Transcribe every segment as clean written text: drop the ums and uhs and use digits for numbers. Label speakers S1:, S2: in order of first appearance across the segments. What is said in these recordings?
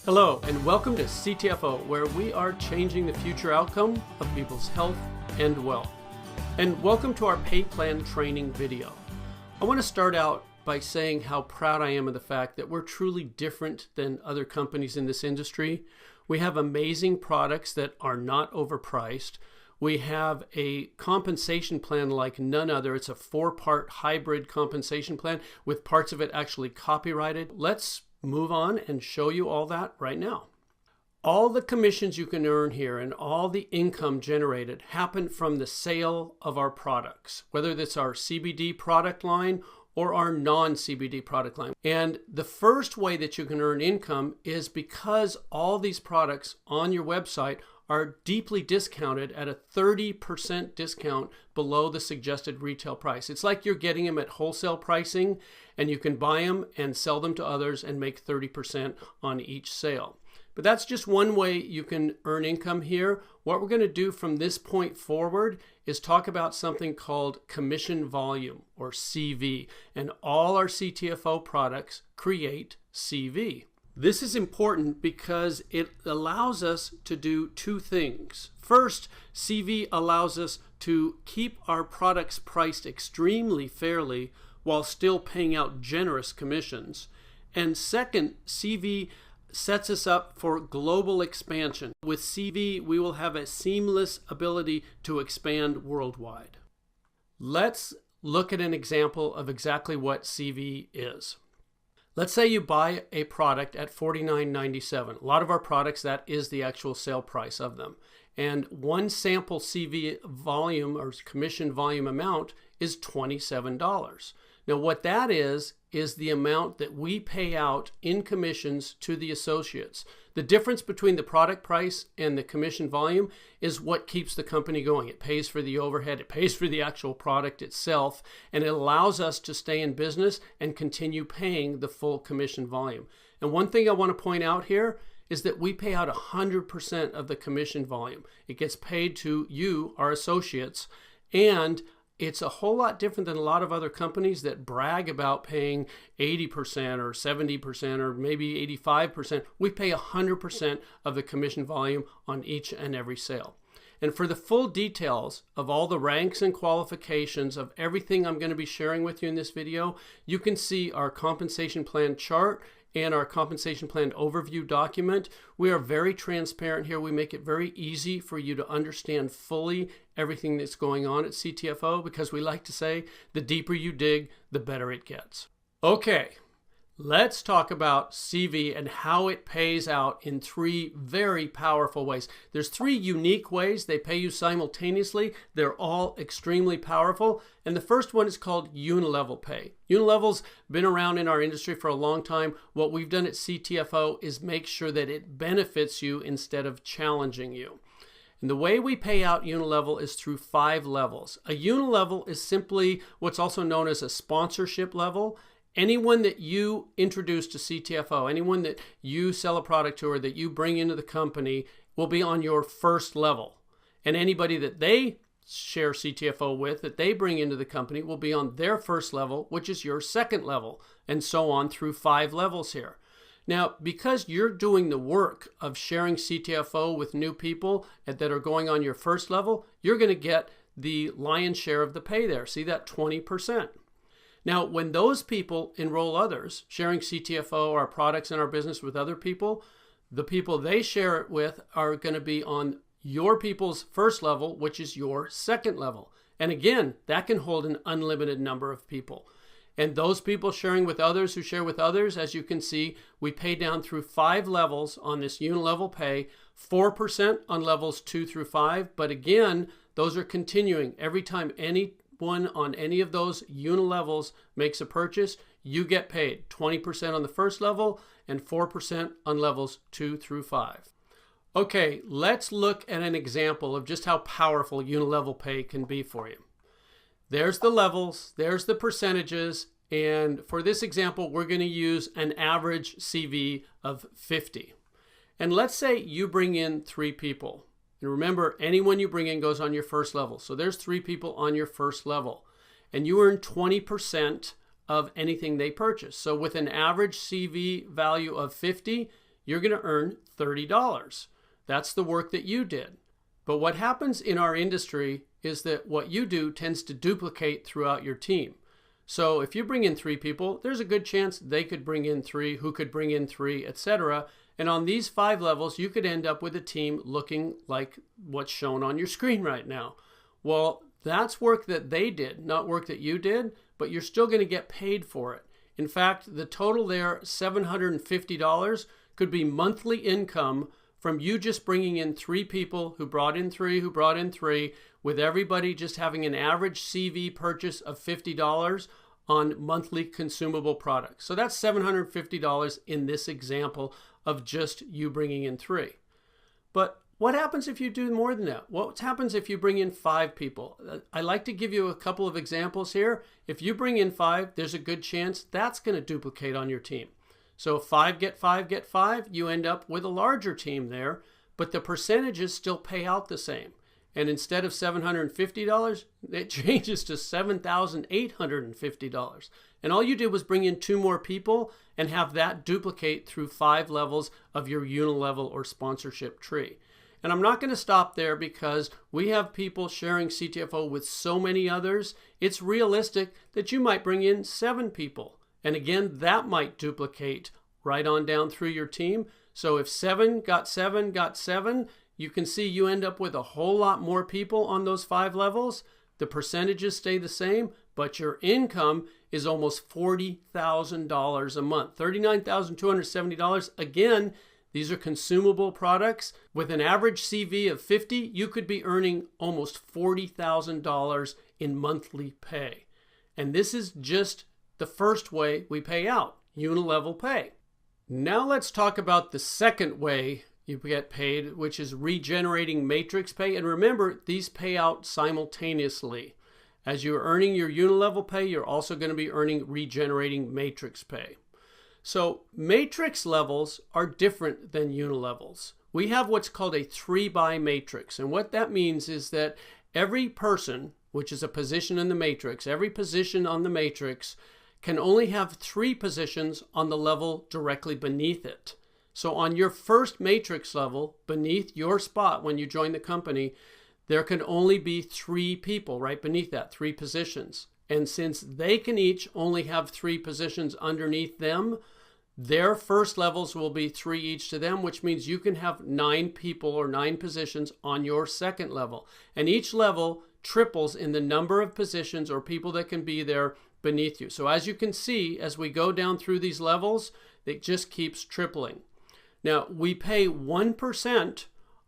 S1: Hello, and welcome to CTFO, where we are changing the future outcome of people's health and wealth. And welcome to our pay plan training video. I want to start out by saying how proud I am of the fact that we're truly different than other companies in this industry. We have amazing products that are not overpriced. We have a compensation plan like none other. It's a 4-part hybrid compensation plan with parts of it actually copyrighted. Let's move on and show you all that right now. All the commissions you can earn here and all the income generated happen from the sale of our products, whether that's our CBD product line or our non-CBD product line. And the first way that you can earn income is because all these products on your website are deeply discounted at a 30% discount below the suggested retail price. It's like you're getting them at wholesale pricing, and you can buy them and sell them to others and make 30% on each sale. But that's just one way you can earn income here. What we're going to do from this point forward is talk about something called commission volume, or CV, and all our CTFO products create CV. This is important because it allows us to do two things. First, CV allows us to keep our products priced extremely fairly while still paying out generous commissions. And second, CV sets us up for global expansion. With CV, we will have a seamless ability to expand worldwide. Let's look at an example of exactly what CV is. Let's say you buy a product at $49.97. A lot of our products, that is the actual sale price of them. And one sample CV volume or commission volume amount is $27. Now what that is the amount that we pay out in commissions to the associates. The difference between the product price and the commission volume is what keeps the company going. It pays for the overhead, it pays for the actual product itself, and it allows us to stay in business and continue paying the full commission volume. And one thing I want to point out here is that we pay out 100% of the commission volume. It gets paid to you, our associates, and it's a whole lot different than a lot of other companies that brag about paying 80% or 70% or maybe 85%. We pay 100% of the commission volume on each and every sale. And for the full details of all the ranks and qualifications of everything I'm going to be sharing with you in this video, you can see our compensation plan chart and our compensation plan overview document. We are very transparent here. We make it very easy for you to understand fully everything that's going on at CTFO, because we like to say the deeper you dig, the better it gets. Okay, let's talk about CV and how it pays out in 3 very powerful ways. There's 3 unique ways they pay you simultaneously. They're all extremely powerful. And the first one is called Unilevel Pay. Unilevel's been around in our industry for a long time. What we've done at CTFO is make sure that it benefits you instead of challenging you. And the way we pay out Unilevel is through 5 levels. A Unilevel is simply what's also known as a sponsorship level. Anyone that you introduce to CTFO, anyone that you sell a product to or that you bring into the company will be on your first level. And anybody that they share CTFO with, that they bring into the company, will be on their first level, which is your second level, and so on through 5 levels here. Now, because you're doing the work of sharing CTFO with new people that are going on your first level, you're going to get the lion's share of the pay there. See that 20%. Now, when those people enroll others, sharing CTFO, our products and our business with other people, the people they share it with are going to be on your people's first level, which is your second level. And again, that can hold an unlimited number of people. And those people sharing with others who share with others, as you can see, we pay down through 5 levels on this Unilevel Pay, 4% on levels 2 through 5. But again, those are continuing. Every time anyone on any of those Unilevels makes a purchase, you get paid 20% on the first level and 4% on levels 2 through 5. Okay, let's look at an example of just how powerful Unilevel Pay can be for you. There's the levels, there's the percentages, and for this example, we're going to use an average CV of 50. And let's say you bring in 3 people. And remember, anyone you bring in goes on your first level. So there's 3 people on your first level. And you earn 20% of anything they purchase. So with an average CV value of 50, you're going to earn $30. That's the work that you did. But what happens in our industry is that what you do tends to duplicate throughout your team. So if you bring in 3 people, there's a good chance they could bring in 3, who could bring in 3, etc. And on these 5 levels, you could end up with a team looking like what's shown on your screen right now. Well, that's work that they did, not work that you did, but you're still going to get paid for it. In fact, the total there, $750, could be monthly income from you just bringing in 3 people who brought in 3, who brought in 3, with everybody just having an average CV purchase of $50 on monthly consumable products. So that's $750 in this example of just you bringing in 3. But what happens if you do more than that? What happens if you bring in 5 people? I like to give you a couple of examples here. If you bring in 5, there's a good chance that's going to duplicate on your team. So if 5 get 5 get 5, you end up with a larger team there, but the percentages still pay out the same. And instead of $750, it changes to $7,850. And all you did was bring in 2 more people and have that duplicate through 5 levels of your Unilevel or sponsorship tree. And I'm not going to stop there because we have people sharing CTFO with so many others. It's realistic that you might bring in 7 people. And again, that might duplicate right on down through your team. So if 7 got 7 got 7, you can see you end up with a whole lot more people on those 5 levels. The percentages stay the same, but your income is almost $40,000 a month, $39,270. Again, these are consumable products. With an average CV of 50, you could be earning almost $40,000 in monthly pay. And this is just the first way we pay out, Unilevel Pay. Now let's talk about the second way you get paid, which is regenerating matrix pay. And remember, these pay out simultaneously. As you're earning your Unilevel Pay, you're also going to be earning regenerating matrix pay. So matrix levels are different than unilevels. We have what's called a 3-by matrix. And what that means is that every person, which is a position in the matrix, every position on the matrix can only have 3 positions on the level directly beneath it. So on your first matrix level, beneath your spot when you join the company, there can only be 3 people right beneath that, 3 positions. And since they can each only have 3 positions underneath them, their first levels will be 3 each to them, which means you can have 9 people or 9 positions on your second level. And each level triples in the number of positions or people that can be there beneath you. So as you can see, as we go down through these levels, it just keeps tripling. Now, we pay 1%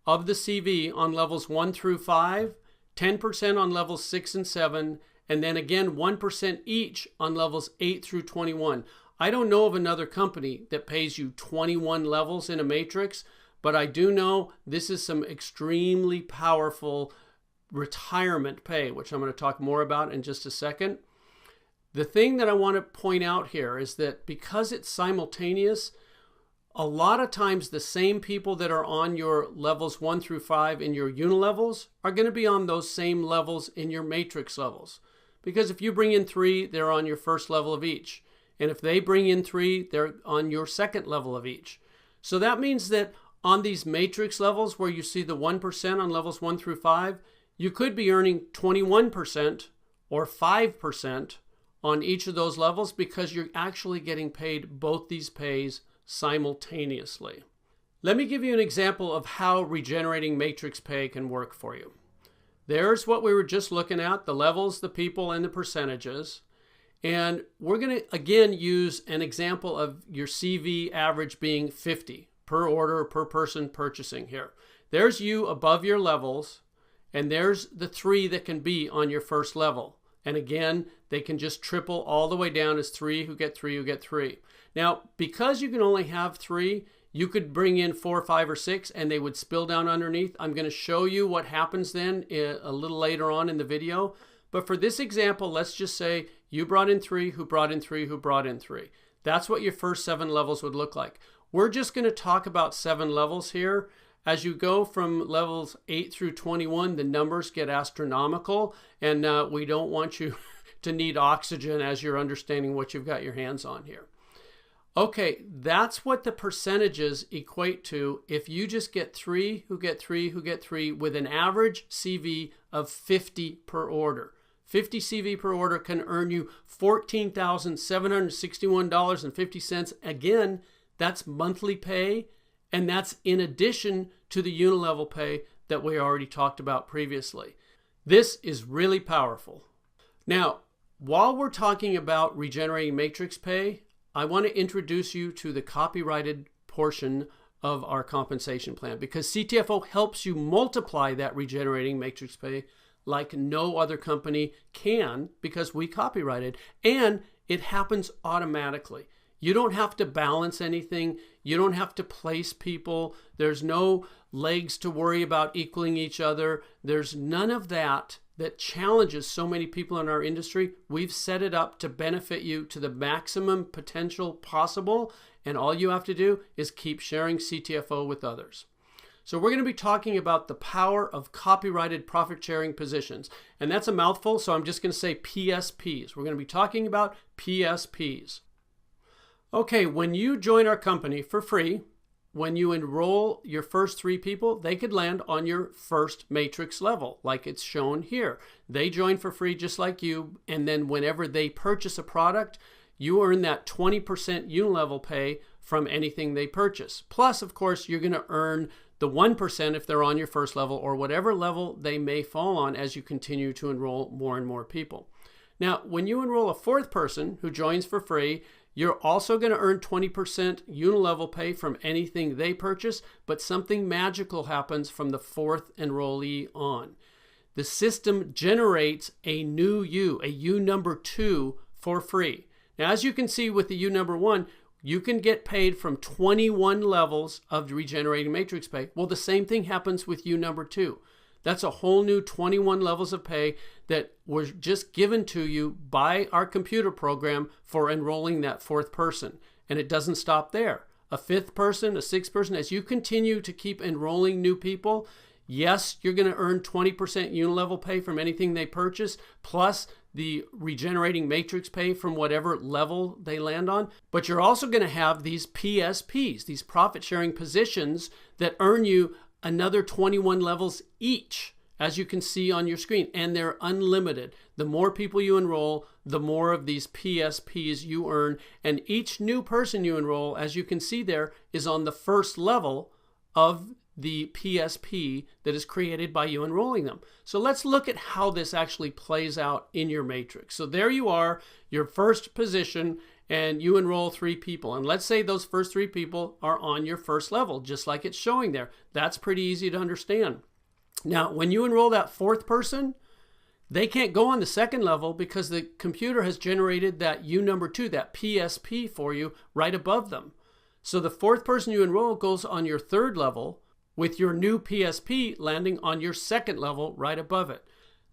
S1: of the CV on levels 1 through 5, 10% on levels 6 and 7, and then again 1% each on levels 8 through 21. I don't know of another company that pays you 21 levels in a matrix, but I do know this is some extremely powerful retirement pay, which I'm going to talk more about in just a second. The thing that I want to point out here is that because it's simultaneous, a lot of times the same people that are on your levels 1 through 5 in your unilevels are going to be on those same levels in your matrix levels. Because if you bring in 3, they're on your first level of each. And if they bring in 3, they're on your second level of each. So that means that on these matrix levels where you see the 1% on levels 1 through 5, you could be earning 21% or 5% on each of those levels because you're actually getting paid both these pays simultaneously. Let me give you an example of how regenerating matrix pay can work for you. There's what we were just looking at, the levels, the people, and the percentages. And we're going to, again, use an example of your CV average being 50 per order, per person purchasing here. There's you above your levels, and there's the 3 that can be on your first level. And again, they can just triple all the way down as 3 who get 3 who get 3. Now, because you can only have 3, you could bring in 4, 5, or 6, and they would spill down underneath. I'm going to show you what happens then a little later on in the video. But for this example, let's just say you brought in 3, who brought in 3, who brought in 3. That's what your first 7 levels would look like. We're just going to talk about 7 levels here. As you go from levels 8 through 21, the numbers get astronomical, and we don't want you to need oxygen as you're understanding what you've got your hands on here. Okay, that's what the percentages equate to if you just get three who get three with an average CV of 50 per order. 50 CV per order can earn you $14,761.50. Again, that's monthly pay, and that's in addition to the Unilevel Pay that we already talked about previously. This is really powerful. Now, while we're talking about regenerating matrix pay, I want to introduce you to the copyrighted portion of our compensation plan, because CTFO helps you multiply that regenerating matrix pay like no other company can, because we copyright it, and it happens automatically. You don't have to balance anything. You don't have to place people. There's no legs to worry about equaling each other. There's none of that challenges so many people in our industry. We've set it up to benefit you to the maximum potential possible, and all you have to do is keep sharing CTFO with others. So we're going to be talking about the power of copyrighted profit sharing positions, and that's a mouthful, so I'm just going to say PSPs. We're going to be talking about PSPs. Okay, when you join our company for free, when you enroll your first 3 people, they could land on your first matrix level, like it's shown here. They join for free just like you, and then whenever they purchase a product, you earn that 20% Unilevel Pay from anything they purchase. Plus, of course, you're going to earn the 1% if they're on your first level, or whatever level they may fall on as you continue to enroll more and more people. Now, when you enroll a 4th person who joins for free, you're also going to earn 20% Unilevel Pay from anything they purchase, but something magical happens from the 4th enrollee on. The system generates a new U, a U number 2 for free. Now, as you can see with the U number 1, you can get paid from 21 levels of regenerating matrix pay. Well, the same thing happens with U number 2. That's a whole new 21 levels of pay that was just given to you by our computer program for enrolling that 4th person. And it doesn't stop there. A 5th person, a 6th person, as you continue to keep enrolling new people, yes, you're going to earn 20% Unilevel Pay from anything they purchase, plus the regenerating matrix pay from whatever level they land on. But you're also going to have these PSPs, these profit sharing positions that earn you another 21 levels each, as you can see on your screen, and they're unlimited. The more people you enroll, the more of these PSPs you earn, and each new person you enroll, as you can see there, is on the first level of the PSP that is created by you enrolling them. So let's look at how this actually plays out in your matrix. So there you are, your first position, and you enroll 3 people. And let's say those first 3 people are on your first level, just like it's showing there. That's pretty easy to understand. Now, when you enroll that 4th person, they can't go on the 2nd level because the computer has generated that U number 2, that PSP for you right above them. So the 4th person you enroll goes on your 3rd level with your new PSP landing on your 2nd level right above it.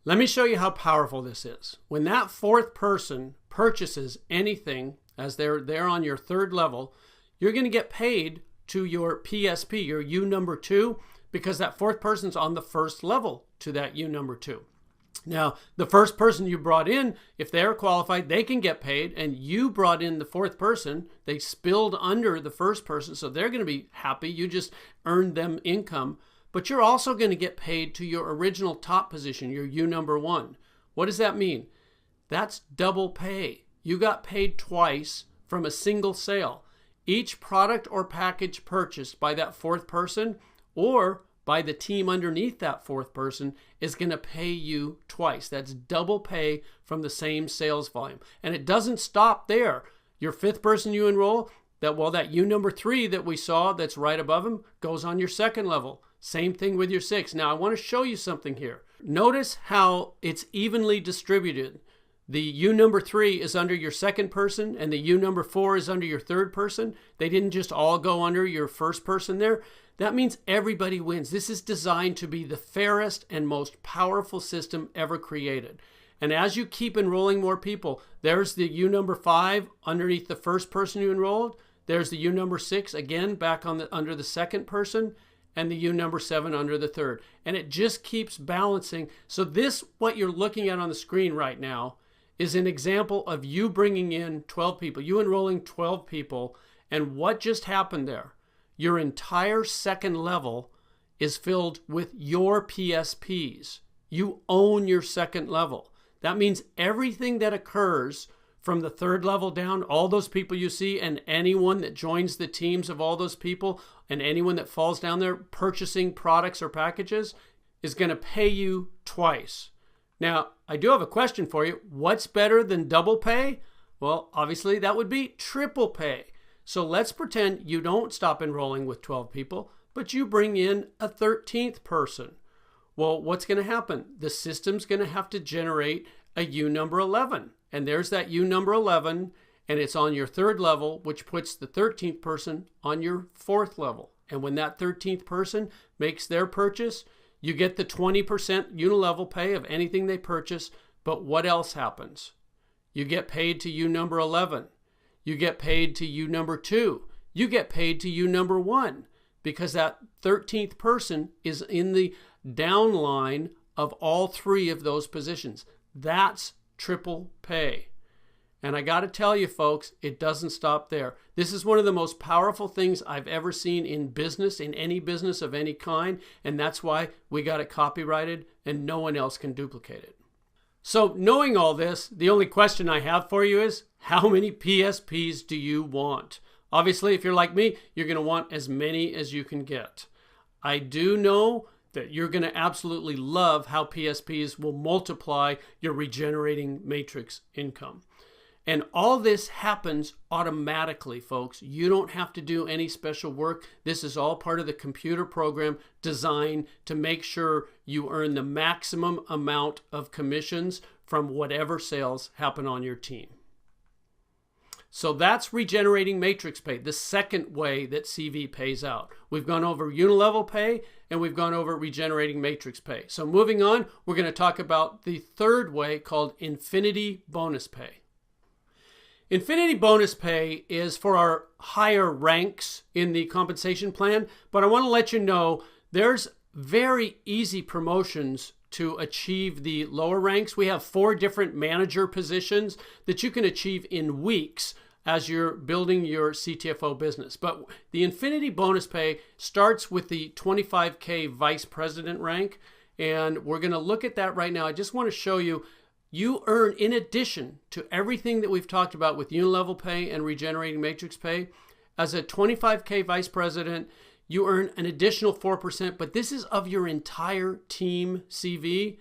S1: Let me show you how powerful this is. When that 4th person purchases anything, as they're on your 3rd level, you're going to get paid to your PSP, your U number 2, because that 4th person's on the 1st level to that U number 2. Now, the first person you brought in, if they're qualified, they can get paid, and you brought in the 4th person. They spilled under the 1st person, so they're going to be happy. You just earned them income. But you're also going to get paid to your original top position, your U number 1. What does that mean? That's double pay. You got paid twice from a single sale. Each product or package purchased by that 4th person or by the team underneath that 4th person is going to pay you twice. That's double pay from the same sales volume. And it doesn't stop there. Your 5th person you enroll, that U number 3 that we saw that's right above him goes on your 2nd level. Same thing with your 6th. Now I want to show you something here. Notice how it's evenly distributed. The U number 3 is under your 2nd person, and the U number 4 is under your 3rd person. They didn't just all go under your 1st person there. That means everybody wins. This is designed to be the fairest and most powerful system ever created. And as you keep enrolling more people, there's the U number 5 underneath the 1st person you enrolled. There's the U number 6 again back on under the 2nd person, and the U number 7 under the 3rd. And it just keeps balancing. So this, what you're looking at on the screen right now, is an example of you bringing in 12 people, you enrolling 12 people, And what just happened there? Your entire second level is filled with your PSPs. You own your second level. That means everything that occurs from the third level down, all those people you see, and anyone that joins the teams of all those people, and anyone that falls down there purchasing products or packages, is going to pay you twice. Now, I do have a question for you. What's better than double pay? Well, obviously that would be triple pay. So let's pretend you don't stop enrolling with 12 people, but you bring in a 13th person. Well, what's going to happen? The system's going to have to generate a U number 11. And there's that U number 11, and it's on your third level, which puts the 13th person on your fourth level. And when that 13th person makes their purchase, you get the 20% Unilevel Pay of anything they purchase. But what else happens? You get paid to U number 11. You get paid to U number 2. You get paid to U number 1, because that 13th person is in the downline of all three of those positions. That's triple pay. And I got to tell you, folks, it doesn't stop there. This is one of the most powerful things I've ever seen in business, in any business of any kind. And that's why we got it copyrighted and no one else can duplicate it. So knowing all this, the only question I have for you is, how many PSPs do you want? Obviously, if you're like me, you're going to want as many as you can get. I do know that you're going to absolutely love how PSPs will multiply your regenerating matrix income. And all this happens automatically, folks. You don't have to do any special work. This is all part of the computer program designed to make sure you earn the maximum amount of commissions from whatever sales happen on your team. So that's regenerating matrix pay, the second way that CV pays out. We've gone over Unilevel Pay and we've gone over regenerating matrix pay. So moving on, we're going to talk about the third way called Infinity Bonus Pay. Infinity Bonus Pay is for our higher ranks in the compensation plan, but I want to let you know there's very easy promotions to achieve the lower ranks. We have 4 different manager positions that you can achieve in weeks as you're building your CTFO business. But the Infinity Bonus Pay starts with the 25K Vice President rank, and we're going to look at that right now. I just want to show you, you earn, in addition to everything that we've talked about with Unilevel Pay and Regenerating Matrix Pay, as a 25K Vice President, you earn an additional 4%, but this is of your entire team CV,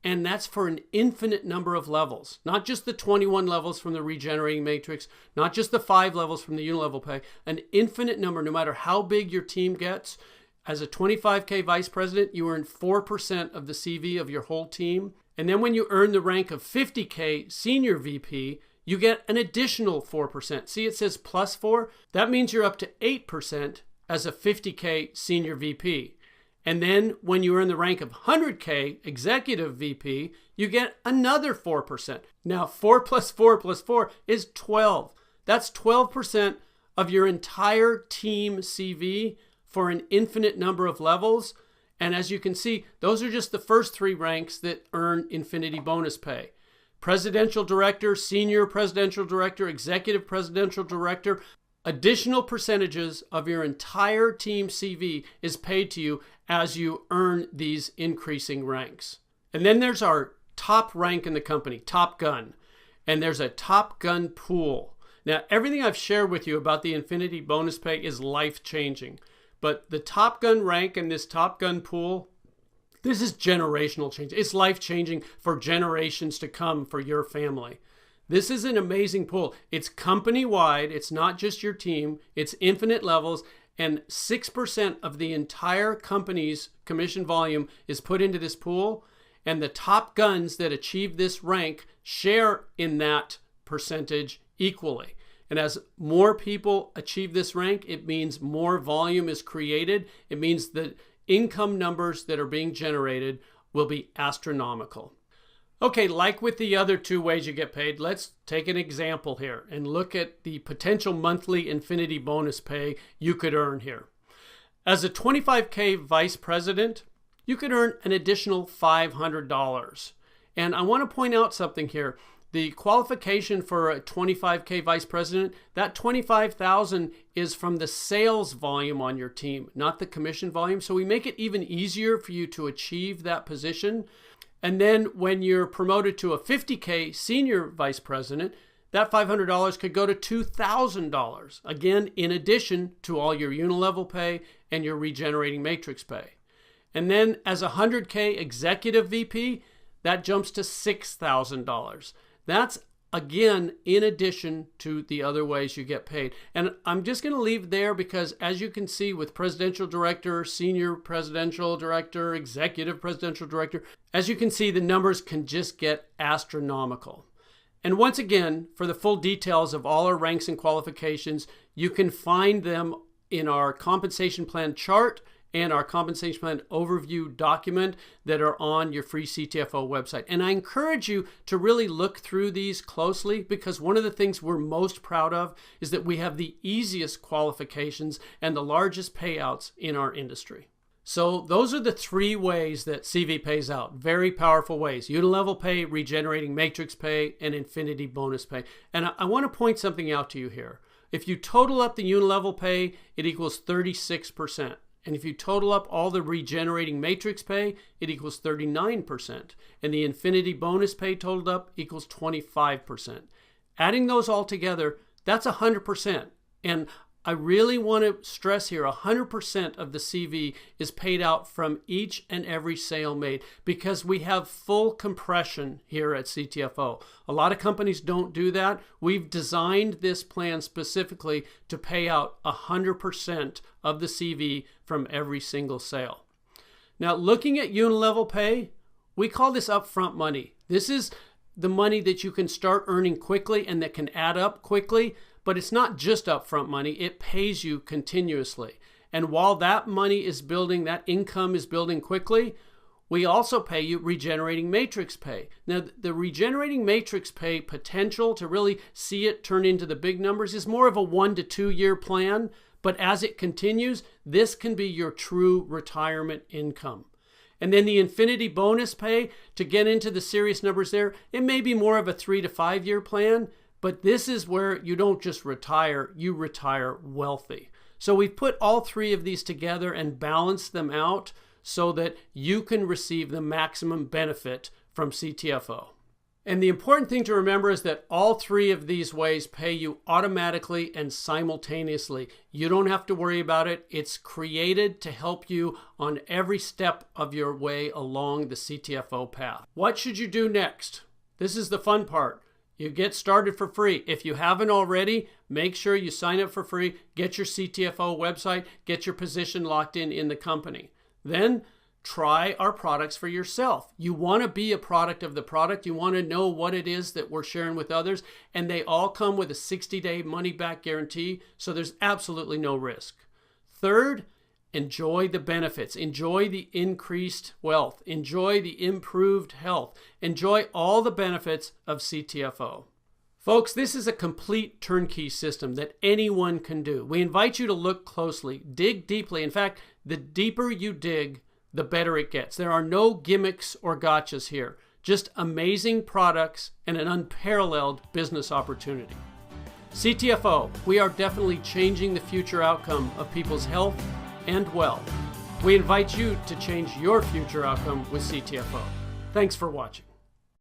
S1: and that's for an infinite number of levels. Not just the 21 levels from the Regenerating Matrix, not just the 5 levels from the Unilevel Pay, an infinite number, no matter how big your team gets. As a 25K Vice President, you earn 4% of the CV of your whole team. And then when you earn the rank of 50K Senior VP, you get an additional 4%. See, it says plus 4. That means you're up to 8% as a 50K Senior VP. And then when you earn the rank of 100K Executive VP, you get another 4%. Now, 4 plus 4 plus 4 is 12. That's 12% of your entire team CV for an infinite number of levels. And as you can see, those are just the first 3 ranks that earn Infinity Bonus Pay. Presidential Director, Senior Presidential Director, Executive Presidential Director. Additional percentages of your entire team CV is paid to you as you earn these increasing ranks. And then there's our top rank in the company, Top Gun. And there's a Top Gun pool. Now, everything I've shared with you about the Infinity Bonus Pay is life-changing. But the Top Gun rank and this Top Gun pool, this is generational change. It's life-changing for generations to come for your family. This is an amazing pool. It's company-wide. It's not just your team. It's infinite levels. And 6% of the entire company's commission volume is put into this pool. And the top guns that achieve this rank share in that percentage equally. And as more people achieve this rank, it means more volume is created. It means the income numbers that are being generated will be astronomical. Okay, like with the other 2 ways you get paid, let's take an example here and look at the potential monthly Infinity Bonus Pay you could earn here. As a 25K Vice President, you could earn an additional $500. And I want to point out something here. The qualification for a 25K vice president, that 25,000 is from the sales volume on your team, not the commission volume. So we make it even easier for you to achieve that position. And then when you're promoted to a 50K senior vice president, that $500 could go to $2,000, again, in addition to all your Unilevel pay and your regenerating matrix pay. And then as a 100K executive VP, that jumps to $6,000. That's, again, in addition to the other ways you get paid. And I'm just going to leave there because, as you can see with presidential director, senior presidential director, executive presidential director, as you can see, the numbers can just get astronomical. And once again, for the full details of all our ranks and qualifications, you can find them in our compensation plan chart and our compensation plan overview document that are on your free CTFO website. And I encourage you to really look through these closely, because one of the things we're most proud of is that we have the easiest qualifications and the largest payouts in our industry. So those are the three ways that CV pays out. Very powerful ways: Unilevel Pay, regenerating matrix pay, and infinity bonus pay. And I want to point something out to you here. If you total up the Unilevel Pay, it equals 36%. And if you total up all the regenerating matrix pay, it equals 39%. And the infinity bonus pay totaled up equals 25%. Adding those all together, that's 100%. And I really want to stress here, 100% of the CV is paid out from each and every sale made, because we have full compression here at CTFO. A lot of companies don't do that. We've designed this plan specifically to pay out 100% of the CV from every single sale. Now, looking at Unilevel Pay, we call this upfront money. This is the money that you can start earning quickly and that can add up quickly. But it's not just upfront money, it pays you continuously. And while that money is building, that income is building quickly, we also pay you regenerating matrix pay. Now, the regenerating matrix pay potential to really see it turn into the big numbers is more of a 1 to 2 year plan. But as it continues, this can be your true retirement income. And then the infinity bonus pay, to get into the serious numbers there, it may be more of a 3 to 5 year plan. But this is where you don't just retire, you retire wealthy. So we've put all three of these together and balanced them out so that you can receive the maximum benefit from CTFO. And the important thing to remember is that all three of these ways pay you automatically and simultaneously. You don't have to worry about it. It's created to help you on every step of your way along the CTFO path. What should you do next? This is the fun part. You get started for free. If you haven't already, make sure you sign up for free, get your CTFO website, get your position locked in the company. Then try our products for yourself. You want to be a product of the product. You want to know what it is that we're sharing with others. And they all come with a 60-day money-back guarantee, so there's absolutely no risk. Third, enjoy the benefits. Enjoy the increased wealth. Enjoy the improved health. Enjoy all the benefits of CTFO. Folks, this is a complete turnkey system that anyone can do. We invite you to look closely, dig deeply. In fact, the deeper you dig, the better it gets. There are no gimmicks or gotchas here. Just amazing products and an unparalleled business opportunity. CTFO, we are definitely changing the future outcome of people's health and wealth. We invite you to change your future outcome with CTFO. Thanks for watching.